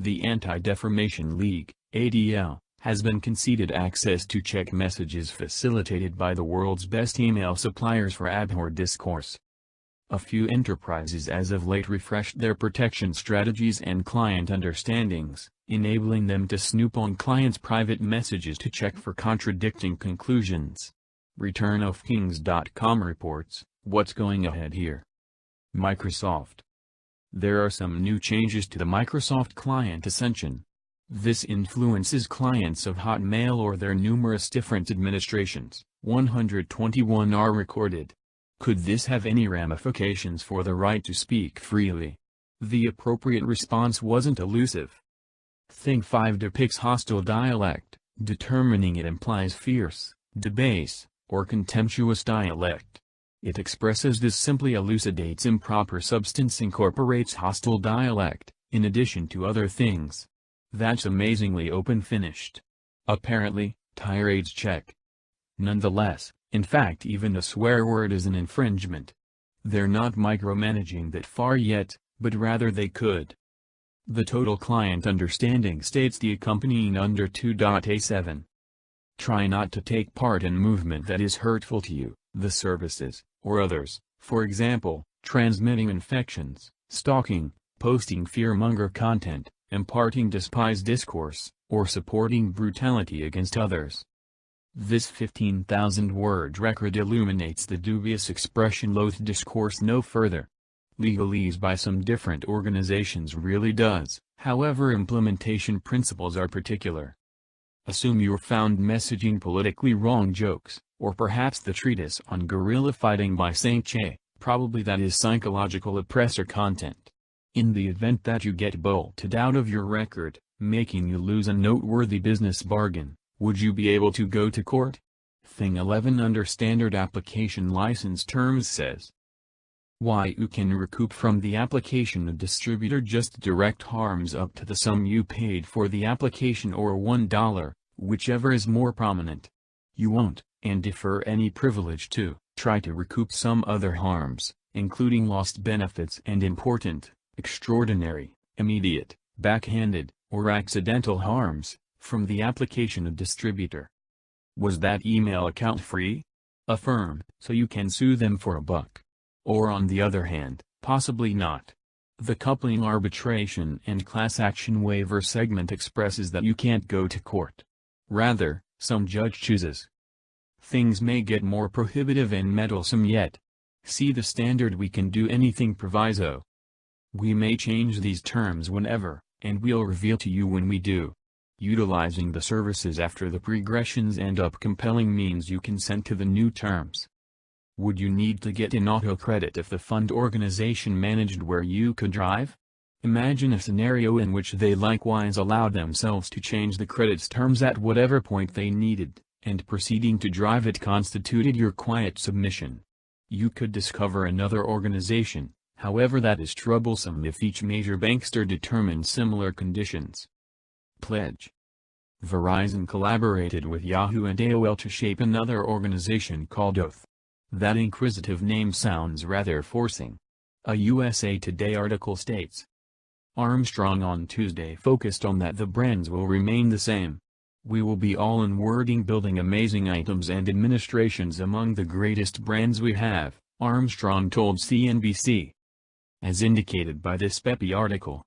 The Anti-Defamation League, ADL, has been conceded access to check messages facilitated by the world's best email suppliers for abhor discourse. A few enterprises as of late refreshed their protection strategies and client understandings, enabling them to snoop on clients' private messages to check for contradicting conclusions. ReturnOfKings.com reports, "What's going ahead here?" Microsoft. There are some new changes to the Microsoft Client Ascension. This influences clients of Hotmail or their numerous different administrations. 121 are recorded. Could this have any ramifications for the right to speak freely? The appropriate response wasn't elusive. Thing 5 depicts hostile dialect, determining it implies fierce, debase, or contemptuous dialect. It expresses this simply elucidates improper substance incorporates hostile dialect, in addition to other things. That's amazingly open-finished. Apparently, tirades check. Nonetheless, in fact even a swear word is an infringement. They're not micromanaging that far yet, but rather they could. The total client understanding states the accompanying under 2.A7. Try not to take part in movement that is hurtful to you, the services, or others, for example, transmitting infections, stalking, posting fearmonger content, imparting despised discourse, or supporting brutality against others. This 15,000-word record illuminates the dubious expression loath discourse no further. Legalese by some different organizations really does, however implementation principles are particular. Assume you're found messaging politically wrong jokes, or perhaps the treatise on guerrilla fighting by Saint Che, probably that is psychological oppressor content. In the event that you get bolted out of your record, making you lose a noteworthy business bargain, would you be able to go to court? Thing 11 under Standard Application License Terms says, why you can recoup from the application of distributor just direct harms up to the sum you paid for the application or $1, whichever is more prominent. You won't, and defer any privilege to, try to recoup some other harms, including lost benefits and important, extraordinary, immediate, backhanded, or accidental harms, from the application of distributor. Was that email account free? Affirm, so you can sue them for $1. Or on the other hand, possibly not. The coupling arbitration and class action waiver segment expresses that you can't go to court. Rather, some judge chooses. Things may get more prohibitive and meddlesome yet. See the standard we can do anything proviso. We may change these terms whenever, and we'll reveal to you when we do. Utilizing the services after the progressions end up compelling means you consent to the new terms. Would you need to get an auto credit if the fund organization managed where you could drive? Imagine a scenario in which they likewise allowed themselves to change the credit's terms at whatever point they needed, and proceeding to drive it constituted your quiet submission. You could discover another organization, however that is troublesome if each major bankster determined similar conditions. Pledge. Verizon collaborated with Yahoo and AOL to shape another organization called Oath. That inquisitive name sounds rather forcing. A USA Today article states, Armstrong on Tuesday focused on that the brands will remain the same. We will be all in wording building amazing items and administrations among the greatest brands we have, Armstrong told CNBC. As indicated by this peppy article,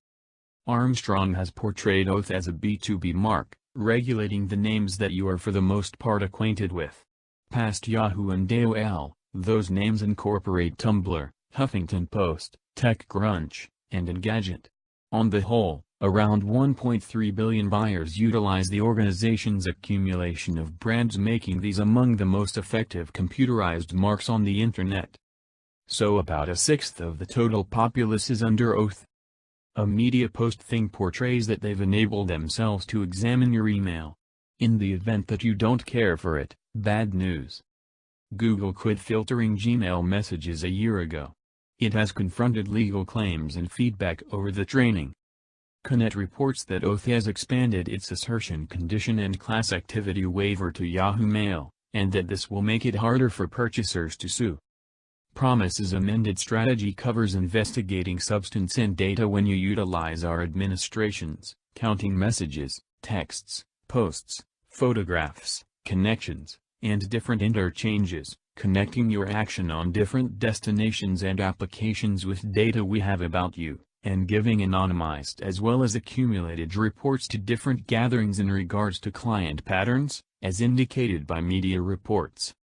Armstrong has portrayed Oath as a B2B mark, regulating the names that you are for the most part acquainted with. Past Yahoo and AOL, those names incorporate Tumblr, Huffington Post, TechCrunch, and Engadget. On the whole, around 1.3 billion buyers utilize the organization's accumulation of brands, making these among the most effective computerized marks on the Internet. So about a sixth of the total populace is under Oath. A media post thing portrays that they've enabled themselves to examine your email. In the event that you don't care for it, bad news. Google quit filtering Gmail messages a year ago. It has confronted legal claims and feedback over the training. CNET reports that Oath has expanded its assertion condition and class activity waiver to Yahoo Mail, and that this will make it harder for purchasers to sue. Promise's amended strategy covers investigating substance and data when you utilize our administrations, counting messages, texts, posts, photographs, connections, and different interchanges, connecting your action on different destinations and applications with data we have about you, and giving anonymized as well as accumulated reports to different gatherings in regards to client patterns, as indicated by media reports.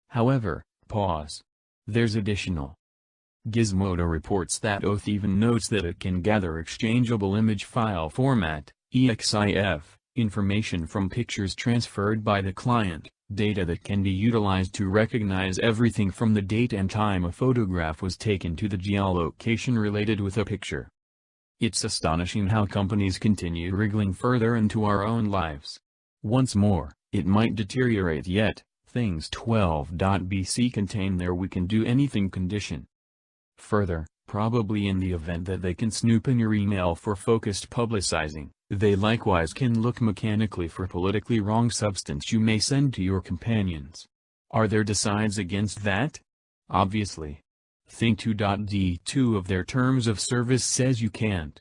However, pause. There's additional. Gizmodo reports that Oath even notes that it can gather exchangeable image file format, EXIF, information from pictures transferred by the client, data that can be utilized to recognize everything from the date and time a photograph was taken to the geolocation related with a picture. It's astonishing how companies continue wriggling further into our own lives. Once more, it might deteriorate yet, things 12.bc contain their we can do anything condition. Further, probably in the event that they can snoop in your email for focused publicizing, they likewise can look mechanically for politically wrong substance you may send to your companions. Are there decides against that? Obviously. Think 2.d2 of their terms of service says you can't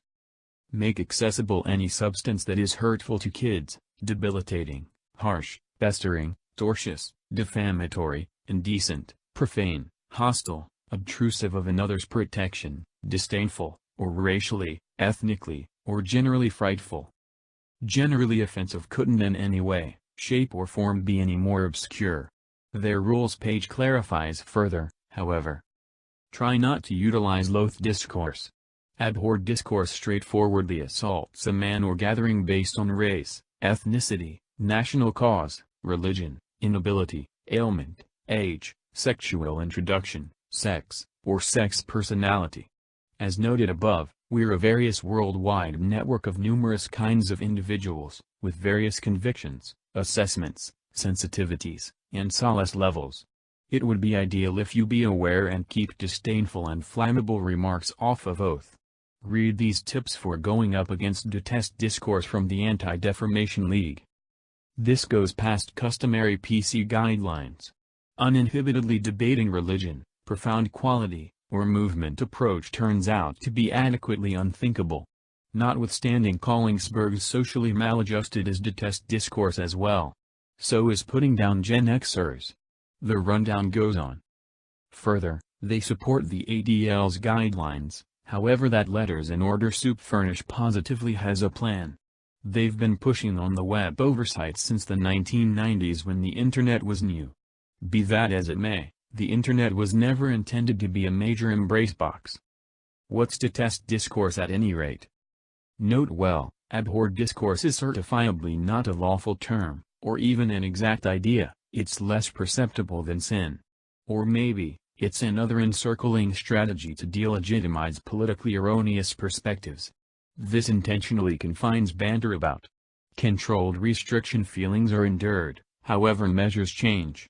make accessible any substance that is hurtful to kids, debilitating, harsh, pestering, tortious, defamatory, indecent, profane, hostile, obtrusive of another's protection, disdainful, or racially, ethnically, or generally frightful. Generally offensive couldn't in any way, shape or form be any more obscure. Their rules page clarifies further, however. Try not to utilize loath discourse. Abhor discourse straightforwardly assaults a man or gathering based on race, ethnicity, national cause, religion, inability, ailment, age, sexual introduction, sex, or sex personality. As noted above, we're a various worldwide network of numerous kinds of individuals, with various convictions, assessments, sensitivities, and solace levels. It would be ideal if you be aware and keep disdainful and flammable remarks off of Oath. Read these tips for going up against detest discourse from the Anti-Defamation League. This goes past customary PC guidelines. Uninhibitedly debating religion, profound quality, or movement approach turns out to be adequately unthinkable. Notwithstanding Collingsburg's socially maladjusted as detest discourse as well. So is putting down Gen Xers. The rundown goes on. Further, they support the ADL's guidelines, however that letters in order soup furnish positively has a plan. They've been pushing on the web oversight since the 1990s when the internet was new. Be that as it may, the internet was never intended to be a major embrace box. What's detest discourse at any rate? Note well, abhor discourse is certifiably not a lawful term, or even an exact idea, it's less perceptible than sin. Or maybe, it's another encircling strategy to delegitimize politically erroneous perspectives. This intentionally confines banter about. Controlled restriction feelings are endured, however measures change.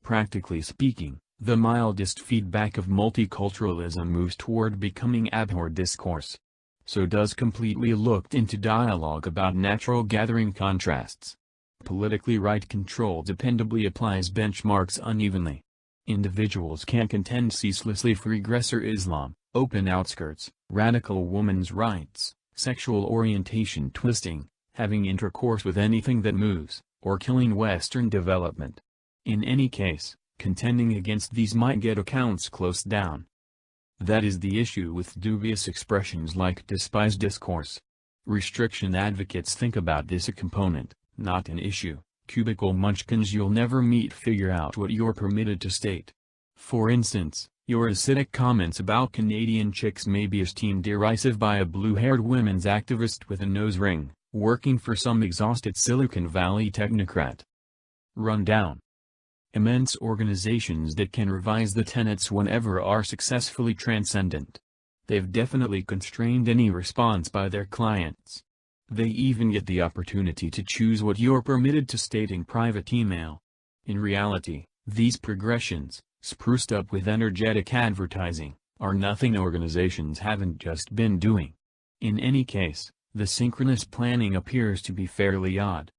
Practically speaking, the mildest feedback of multiculturalism moves toward becoming abhor discourse. So does completely looked into dialogue about natural gathering contrasts. Politically right control dependably applies benchmarks unevenly. Individuals can contend ceaselessly for regressor Islam, open outskirts, radical women's rights, sexual orientation twisting, having intercourse with anything that moves, or killing Western development. In any case, contending against these might get accounts closed down. That is the issue with dubious expressions like despise discourse. Restriction advocates think about this a component, not an issue. Cubicle munchkins you'll never meet figure out what you're permitted to state. For instance, your acidic comments about Canadian chicks may be esteemed derisive by a blue-haired women's activist with a nose ring, working for some exhausted Silicon Valley technocrat. Rundown. Immense organizations that can revise the tenets whenever are successfully transcendent. They've definitely constrained any response by their clients. They even get the opportunity to choose what you're permitted to state in private email. In reality, these progressions, spruced up with energetic advertising, are nothing organizations haven't just been doing. In any case, the synchronous planning appears to be fairly odd.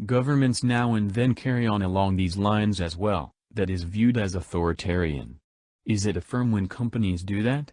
Governments now and then carry on along these lines as well, that is viewed as authoritarian. Is it affirm when companies do that?